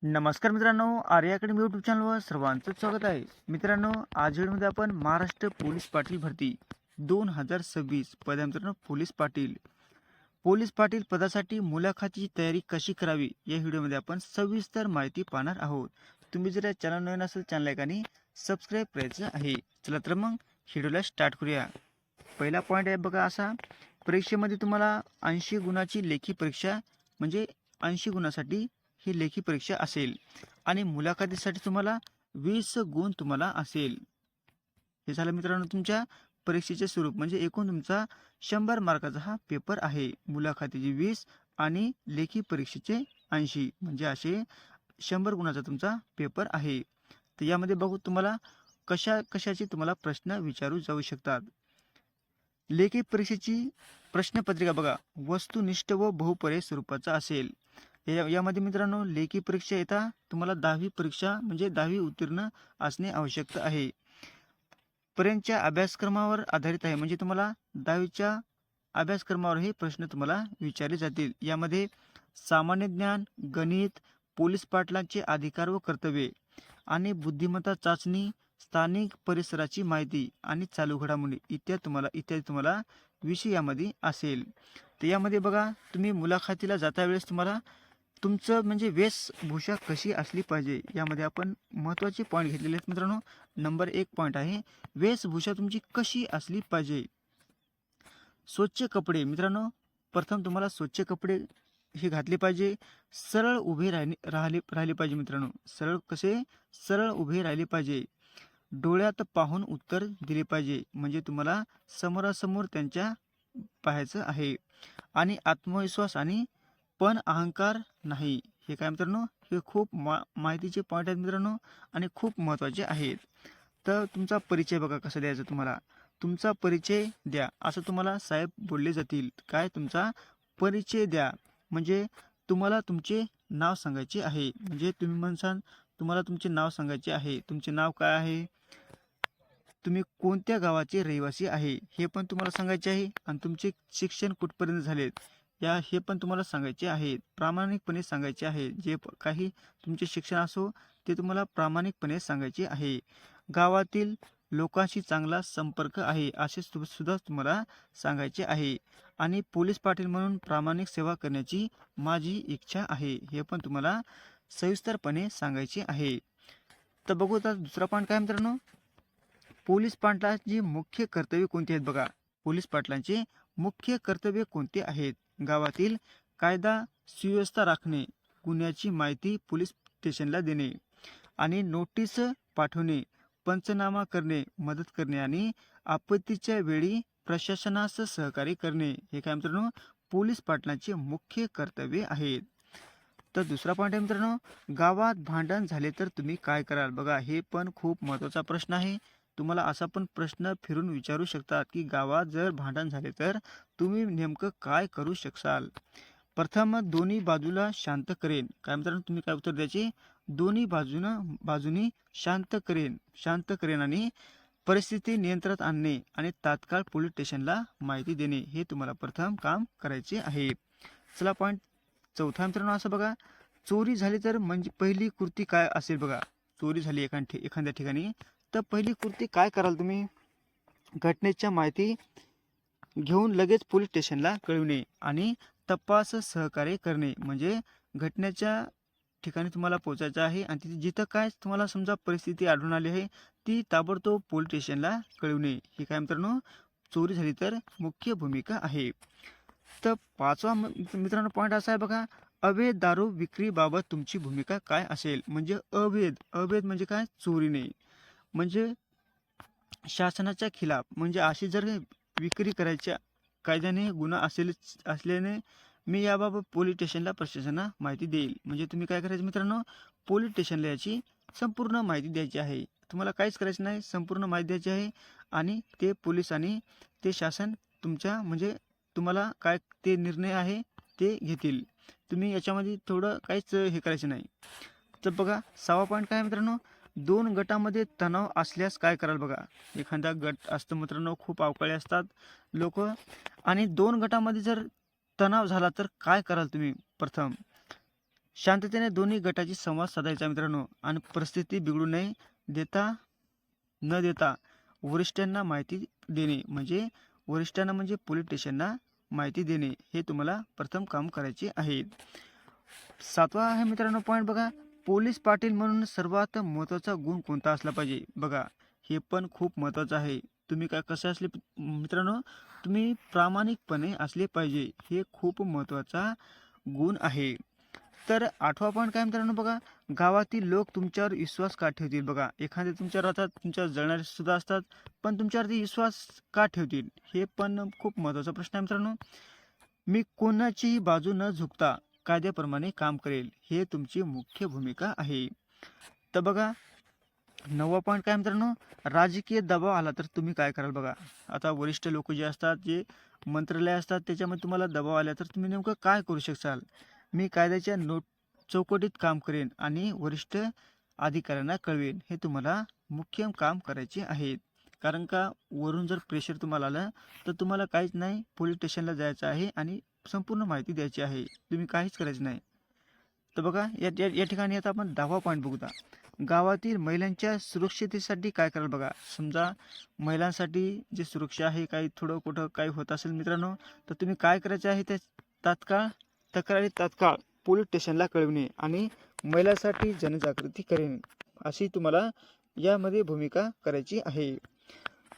नमस्कार मित्रांनो, Arya academy YouTube चॅनलवर सर्वांचं स्वागत आहे. मित्रांनो, आज व्हिडिओमध्ये आपण महाराष्ट्र पोलीस पाटील भरती 2026 पद आहे मित्रांनो. पोलीस पाटील पदासाठी मुलाखतीची तयारी कशी करावी या व्हिडिओमध्ये आपण सविस्तर माहिती पाहणार आहोत. तुम्ही जर या चॅनल नवीन असेल चॅनल लाईक सबस्क्राईब करायचं आहे. चला तर मग व्हिडिओला स्टार्ट करूया. पहिला पॉईंट आहे बघा असा, परीक्षेमध्ये तुम्हाला 80 गुणाची लेखी परीक्षा म्हणजे 80 गुणासाठी ही लेखी परीक्षा असेल आणि मुलाखतीसाठी तुम्हाला 20 गुण तुम्हाला असेल. हे झालं मित्रांनो तुमच्या परीक्षेचे स्वरूप, म्हणजे एकूण तुमचा 100 मार्काचा हा पेपर आहे. मुलाखतीचे 20 आणि लेखी परीक्षेचे 80, म्हणजे असे 100 गुणाचा तुमचा पेपर आहे. तर यामध्ये बघू तुम्हाला कशाचे तुम्हाला प्रश्न विचारू जाऊ शकतात. लेखी परीक्षेची प्रश्नपत्रिका बघा वस्तुनिष्ठ व बहुपर्यायी स्वरूपाचा असेल. यामध्ये मित्रांनो लेखी परीक्षा येता तुम्हाला 10वी परीक्षा म्हणजे 10वी उत्तीर्ण असणे आवश्यक आहे. पर्यंतच्या अभ्यासक्रमावर आधारित आहे, म्हणजे तुम्हाला 10वीच्या अभ्यासक्रमावर हे प्रश्न तुम्हाला विचारले जातील. यामध्ये सामान्य ज्ञान, गणित, पोलीस पाटलांचे अधिकार व कर्तव्ये आणि बुद्धिमत्ता चाचणी, स्थानिक परिसराची माहिती आणि चालू घडामोडी इत्यादी तुम्हाला विषय यामध्ये असेल. तर यामध्ये बघा तुम्ही मुलाखतीला जाता वेळेस तुम्हाला तुमचं म्हणजे वेशभूषा कशी असली पाहिजे, यामध्ये आपण महत्त्वाचे पॉईंट घेतलेले आहेत मित्रांनो. नंबर 1 पॉईंट आहे वेशभूषा तुमची कशी असली पाहिजे. स्वच्छ कपडे मित्रांनो, प्रथम तुम्हाला स्वच्छ कपडे हे घातले पाहिजे. सरळ उभे राहिले पाहिजे मित्रांनो. सरळ उभे राहिले पाहिजे. डोळ्यात पाहून उत्तर दिले पाहिजे, म्हणजे तुम्हाला समोरासमोर त्यांच्या पाहायचं आहे. आणि आत्मविश्वास आणि पण अहंकार नाही. हे काय मित्रांनो, हे खूप माहितीचे पॉईंट आहेत मित्रांनो आणि खूप महत्त्वाचे आहेत. तर तुमचा परिचय बघा कसा द्यायचा तुम्हाला. तुमचा परिचय द्या असं तुम्हाला साहेब बोलले जातील. काय तुमचा परिचय द्या, म्हणजे तुम्हाला तुमचे नाव सांगायचे आहे. म्हणजे तुम्ही म्हणसान तुम्हाला तुमचे नाव सांगायचे आहे. तुमचे नाव काय आहे, तुम्ही कोणत्या गावाचे रहिवासी आहे हे पण तुम्हाला सांगायचे आहे. आणि तुमचे शिक्षण कुठपर्यंत झालेत हे पण तुम्हाला सांगायचे आहे. प्रामाणिकपणे सांगायचे आहे. जे काही तुमचे शिक्षण असो ते तुम्हाला प्रामाणिकपणे सांगायचे आहे. गावातील लोकांशी चांगला संपर्क आहे असे सुद्धा तुम्हाला सांगायचे आहे. आणि पोलीस पाटील म्हणून प्रामाणिक सेवा करण्याची माझी इच्छा आहे हे पण तुम्हाला सविस्तरपणे सांगायचे आहे. तर बघू आता दुसरा पॉईंट काय मित्रांनो, पोलीस पाटलांची मुख्य कर्तव्य कोणती आहेत बघा. पोलीस पाटलांचे मुख्य कर्तव्य कोणते आहेत. गावातील कायदा सुव्यवस्था राखणे, गुन्ह्याची माहिती पोलीस स्टेशनला देणे आणि नोटीस पाठवणे, पंचनामा करणे, मदत करणे आणि आपत्तीच्या वेळी प्रशासनास सहकार्य करणे. हे काय मित्रांनो पोलीस पाटलांचे मुख्य कर्तव्य आहेत. तर दुसरा पॉईंट आहे मित्रांनो, गावात भांडण झाले तर तुम्ही काय कराल. बघा हे पण खूप महत्त्वाचा प्रश्न आहे. तुम्हाला असा पण प्रश्न फिरून विचारू शकतात की गावात जर भांडण झाले तर तुम्ही नेमकं काय करू शकाल. प्रथम दोन्ही बाजूला शांत करेन. काय मित्रांनो तुम्ही काय उत्तर द्यायचे, दोन्ही बाजूनी शांत करेन आणि परिस्थिती नियंत्रणात आणणे आणि तात्काळ पोलीस स्टेशनला माहिती देणे हे तुम्हाला प्रथम काम करायचे आहे. चला पॉईंट चौथा मित्रांनो असं बघा, चोरी झाली तर म्हणजे पहिली कृती काय असेल बघा. चोरी झाली एखाद्या ठिकाणी तर पहिली कृती काय कराल तुम्ही, घटनेच्या माहिती घेऊन लगेच पोलीस स्टेशनला कळवणे आणि तपास सहकार्य करणे. म्हणजे घटनेच्या ठिकाणी तुम्हाला पोहोचायचं आहे आणि तिथे जिथं काय तुम्हाला समजा परिस्थिती आढळून आली आहे ती ताबडतोब पोलीस स्टेशनला कळवणे. ही काय मित्रांनो चोरी झाली तर मुख्य भूमिका आहे. तर पाचवा मित्रांनो पॉईंट असा आहे बघा, अवैध दारू विक्रीबाबत तुमची भूमिका काय असेल. म्हणजे अवैध म्हणजे काय, चोरी नाही, म्हणजे शासनाच्या खिलाफ, म्हणजे अशी जर विक्री करायच्या कायद्याने गुन्हा असल्याने मी याबाबत पोलीस स्टेशनला प्रशासनाला माहिती देईल. म्हणजे तुम्ही काय करायचं मित्रांनो, पोलीस स्टेशनला याची संपूर्ण माहिती द्यायची आहे. तुम्हाला काहीच करायचं नाही, संपूर्ण माहिती द्यायची आहे आणि ते पोलीस आणि ते शासन तुमच्या म्हणजे तुम्हाला काय ते निर्णय आहे ते घेतील. तुम्ही याच्यामध्ये थोडं काहीच हे करायचं नाही. तर बघा 6वा पॉईंट काय मित्रांनो, 2 गटामध्ये तणाव असल्यास काय कराल बघा. एखादा गट असतं मित्रांनो, खूप अवकाळी असतात लोक आणि 2 गटामध्ये जर तणाव झाला तर काय कराल तुम्ही. प्रथम शांततेने दोन्ही गटाची संवाद साधायचा मित्रांनो, आणि परिस्थिती बिघडू नये न देता वरिष्ठांना माहिती देणे, म्हणजे वरिष्ठांना म्हणजे पोलीस स्टेशनला माहिती देणे, हे तुम्हाला प्रथम काम करायचे आहे. 7वा आहे मित्रांनो पॉईंट बघा, पोलीस पाटील म्हणून सर्वात महत्त्वाचा गुण कोणता असला पाहिजे. बघा हे पण खूप महत्त्वाचं आहे. तुम्ही काय कसे असले मित्रांनो, तुम्ही प्रामाणिकपणे असले पाहिजे, हे खूप महत्त्वाचा गुण आहे. तर 8वा पॉईंट काय मित्रांनो बघा, गावातील लोक तुमच्यावर विश्वास का ठेवतील. बघा एखादे तुमच्यावर राहतात, तुमच्यावर जळणारे सुद्धा असतात, पण तुमच्यावरती विश्वास का ठेवतील, हे पण खूप महत्त्वाचा प्रश्न आहे मित्रांनो. मी कोणाचीही बाजू न झुकता कायद्याप्रमाणे काम करेल, हे तुमची मुख्य भूमिका आहे. तर बघा 9वा पॉईंट काय मित्रांनो, राजकीय दबाव आला तर तुम्ही काय कराल. बघा आता वरिष्ठ लोक जे असतात, जे मंत्रालय असतात, त्याच्यामध्ये तुम्हाला दबाव आला तर तुम्ही नेमकं काय करू शकाल. मी कायद्याच्या चौकटीत काम करेन आणि वरिष्ठ अधिकाऱ्यांना कळवेन, हे तुम्हाला मुख्य काम करायचे आहे. कारण का वरून जर प्रेशर तुम्हाला आलं तर तुम्हाला काहीच नाही, पोलीस स्टेशनला जायचं आहे आणि संपूर्ण माहिती द्यायची आहे, तुम्ही काहीच करायचं नाही. तर बघा या ठिकाणी आता आपण 10वा पॉईंट बघूया, गावातील महिलांच्या सुरक्षिततेसाठी काय कराल. बघा समजा महिलांसाठी जे सुरक्षा आहे, काही थोडं कुठं काही होत असेल मित्रांनो, तर तुम्ही काय करायचे आहे, ते तात्काळ पोलीस स्टेशनला कळविणे आणि महिलांसाठी जनजागृती करणे, अशी तुम्हाला यामध्ये भूमिका करायची आहे.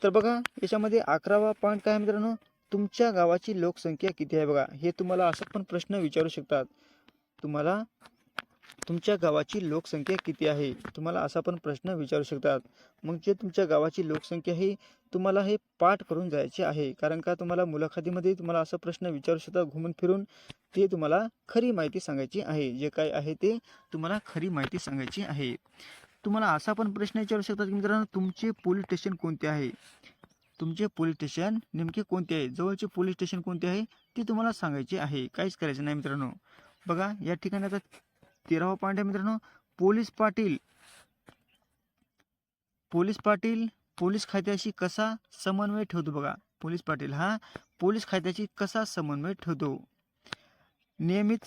तर बघा याच्यामध्ये 11वा पॉईंट काय मित्रांनो, तुमच्या गावाची लोकसंख्या किती आहे. बघा हे तुम्हाला असा पण प्रश्न विचारू शकतात, तुम्हाला तुमच्या गावाची लोकसंख्या किती आहे, तुम्हाला असा पण प्रश्न विचारू शकतात. मग जे तुमच्या गावाची लोकसंख्या आहे, तुम्हाला हे पाठ करून जायचे आहे. कारण का तुम्हाला मुलाखतीमध्ये तुम्हाला असा प्रश्न विचारू शकतात घुमून फिरून, ते तुम्हाला खरी माहिती सांगायची आहे, जे काय आहे ते तुम्हाला खरी माहिती सांगायची आहे. तुम्हाला असा पण प्रश्न विचारू शकतात की मित्रांनो, तुमचे पोलीस स्टेशन कोणते आहे, तुमचे पोलीस स्टेशन नेमके कोणते आहे, जवळचे पोलीस स्टेशन कोणते आहे, ते तुम्हाला सांगायचे आहे, काहीच करायचं नाही मित्रांनो. बघा या ठिकाणी आता 13वा पॉईंट आहे मित्रांनो, पोलीस पाटील पोलीस खात्याशी कसा समन्वय ठेवतो. बघा पोलीस पाटील हा पोलीस खात्याशी कसा समन्वय ठेवतो, नियमित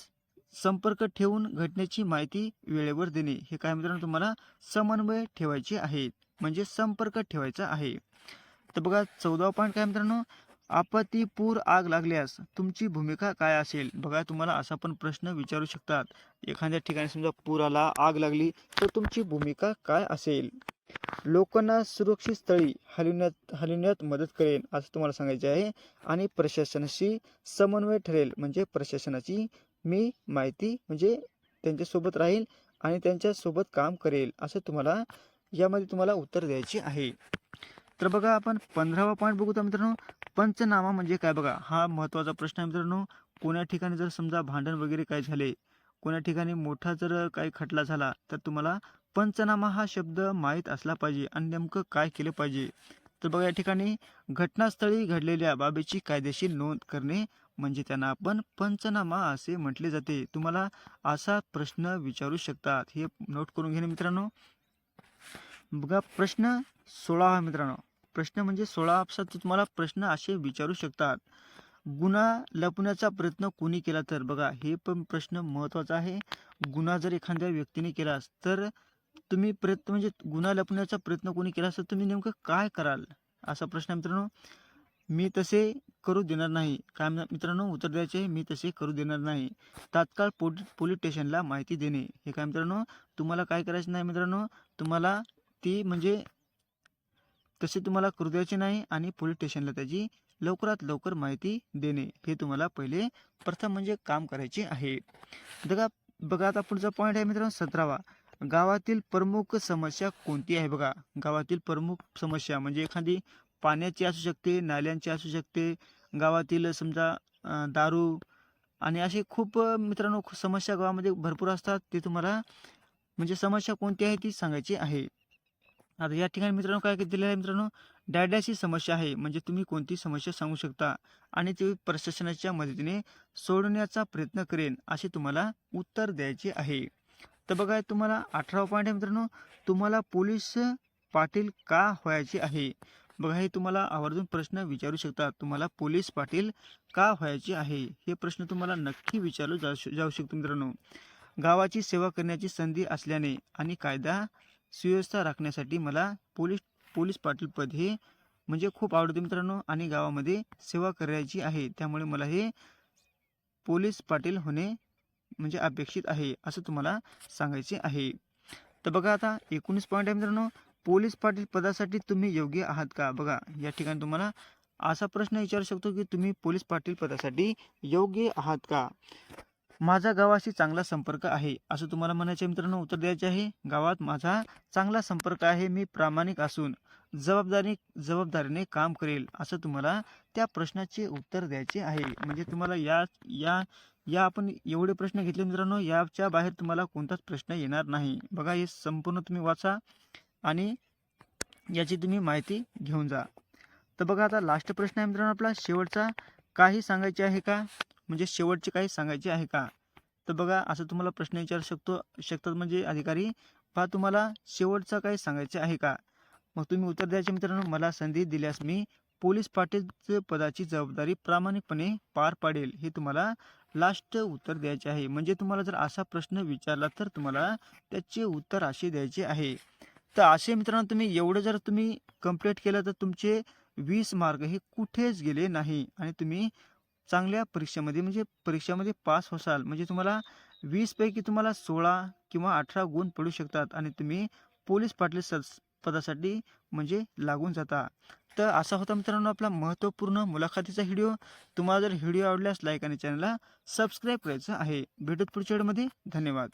संपर्क ठेवून घटनेची माहिती वेळेवर देणे, हे काय मित्रांनो तुम्हाला समन्वय ठेवायचे आहेत, म्हणजे संपर्क ठेवायचा आहे. तर बघा 14वा पॉईंट काय मित्रांनो, आपत्ती पूर आग लागल्यास तुमची भूमिका काय असेल. बघा तुम्हाला असा पण प्रश्न विचारू शकतात, एखाद्या ठिकाणी समजा पूर आला, आग लागली, तर तुमची भूमिका काय असेल. लोकांना सुरक्षित स्थळी हलविण्यात मदत करेन, असं तुम्हाला सांगायचे आहे. आणि प्रशासनाशी समन्वय ठरेल, म्हणजे प्रशासनाची मी माहिती म्हणजे त्यांच्यासोबत राहील आणि त्यांच्यासोबत काम करेल, असं तुम्हाला उत्तर द्यायचे आहे. तर बघा आपण 15वा पॉईंट बघू तर मित्रांनो, पंचनामा म्हणजे काय. बघा हा महत्त्वाचा प्रश्न आहे मित्रांनो. कोण्या ठिकाणी जर समजा भांडण वगैरे काय झाले, कोण्या ठिकाणी मोठा जर काही खटला झाला, तर तुम्हाला पंचनामा हा शब्द माहीत असला पाहिजे आणि नेमकं काय केलं पाहिजे. तर बघा या ठिकाणी घटनास्थळी घडलेल्या बाबीची कायदेशीर नोंद करणे, म्हणजे त्यांना आपण पंचनामा असे म्हटले जाते. तुम्हाला असा प्रश्न विचारू शकतात, हे नोट करून घेणे मित्रांनो. बघा प्रश्न 16 मित्रांनो, प्रश्न म्हणजे 16 तुम्हाला प्रश्न असे विचारू शकतात, गुन्हा लपवण्याचा प्रयत्न कोणी केला तर. बघा हे पण प्रश्न महत्त्वाचा आहे. गुन्हा जर एखाद्या व्यक्तीने केलास तर तुम्ही प्रयत्न म्हणजे गुन्हा लपवण्याचा प्रयत्न कोणी केला तर तुम्ही नेमकं काय कराल, असा प्रश्न मित्रांनो. मी तसे करू देणार नाही. काय मित्रांनो उत्तर द्यायचे, मी तसे करू देणार नाही. तात्काळ पोलीस स्टेशनला माहिती देणे, हे काय मित्रांनो तुम्हाला काय करायचं नाही मित्रांनो, तुम्हाला ती म्हणजे तसे तुम्हाला करू द्यायचे नाही आणि पोलीस स्टेशनला त्याची लवकरात लवकर माहिती देणे, हे तुम्हाला पहिले प्रथम म्हणजे काम करायचे आहे. बघा आता पुढचा पॉईंट आहे मित्रांनो 17वा, गावातील प्रमुख समस्या कोणती आहे. बघा गावातील प्रमुख समस्या म्हणजे एखादी पाण्याची असू शकते, नाल्यांची असू शकते, गावातील समजा दारू आणि असे खूप मित्रांनो समस्या गावामध्ये भरपूर असतात, ते तुम्हाला म्हणजे समस्या कोणती आहे ती सांगायची आहे. आता या ठिकाणी मित्रांनो काय दिलेलं आहे मित्रांनो, डॅडॅची समस्या आहे, म्हणजे तुम्ही कोणती समस्या सांगू शकता आणि ती प्रशासनाच्या मदतीने सोडवण्याचा प्रयत्न करेन, असे तुम्हाला उत्तर द्यायचे आहे. तर बघा तुम्हाला 18वा पॉईंट आहे मित्रांनो, तुम्हाला पोलीस पाटील का व्हायचे आहे. बघा हे तुम्हाला आवर्जून प्रश्न विचारू शकतात, तुम्हाला पोलीस पाटील का व्हायचे आहे, हे प्रश्न तुम्हाला नक्की विचारले जाऊ शकतो मित्रांनो. गावाची सेवा करण्याची संधी असल्याने आणि कायदा सुव्यवस्था राखण्यासाठी मला पोलीस पाटील पद हे म्हणजे खूप आवडते मित्रांनो, आणि गावामध्ये सेवा करायची आहे, त्यामुळे मला हे पोलीस पाटील होणे म्हणजे अपेक्षित आहे असं तुम्हाला सांगायचे आहे. तर बघा आता 19 पॉईंट आहे मित्रांनो, पोलीस पाटील पदासाठी तुम्ही योग्य आहात का? बघा या ठिकाणी तुम्हाला असा प्रश्न विचारू शकतो की तुम्ही पोलीस पाटील पदासाठी योग्य आहात का? माझा गावाशी चांगला संपर्क आहे असं तुम्हाला म्हणायचे मित्रांनो, उत्तर द्यायचे आहे. गावात माझा चांगला संपर्क आहे, मी प्रामाणिक असून जबाबदारीने काम करेल असं तुम्हाला त्या प्रश्नाचे उत्तर द्यायचे आहे. म्हणजे तुम्हाला या या या आपण एवढे प्रश्न घेतले मित्रांनो, याच्या बाहेर तुम्हाला कोणताच प्रश्न येणार नाही. बघा हे संपूर्ण तुम्ही वाचा आणि याची तुम्ही माहिती घेऊन जा. तर बघा आता लास्ट प्रश्न आहे मित्रांनो आपला शेवटचा, काही सांगायचे आहे का? म्हणजे शेवटचे काही सांगायचे आहे का? तर बघा असं तुम्हाला प्रश्न विचारू शकतात म्हणजे अधिकारी, पहा तुम्हाला शेवटचा काही सांगायचे आहे का? मग तुम्ही उत्तर द्यायचे मित्रांनो, मला संधी दिल्यास मी पोलीस पाटील पदाची जबाबदारी प्रामाणिकपणे पार पाडेल, हे तुम्हाला लास्ट उत्तर द्यायचे आहे. म्हणजे तुम्हाला जर असा प्रश्न विचारला तर तुम्हाला त्याचे उत्तर असे द्यायचे आहे. तर असे मित्रांनो तुम्ही एवढं जर तुम्ही कंप्लीट केलं तर तुमचे 20 मार्क हे कुठेच गेले नाही आणि तुम्ही चांगल्या परीक्षेमध्ये म्हणजे परीक्षामध्ये पास होसाल. म्हणजे तुम्हाला 20 पैकी तुम्हाला 16 किंवा 18 गुण पडू शकतात आणि तुम्ही पोलीस पाटील पदासाठी म्हणजे लागून जाता. तर असा होता मित्रांनो आपला महत्त्वपूर्ण मुलाखतीचा व्हिडिओ. तुम्हाला जर व्हिडिओ आवडल्यास लाईक आणि चॅनलला सबस्क्राईब करायचं आहे. भेटूत पुढच्या व्हिडिओमध्ये. धन्यवाद.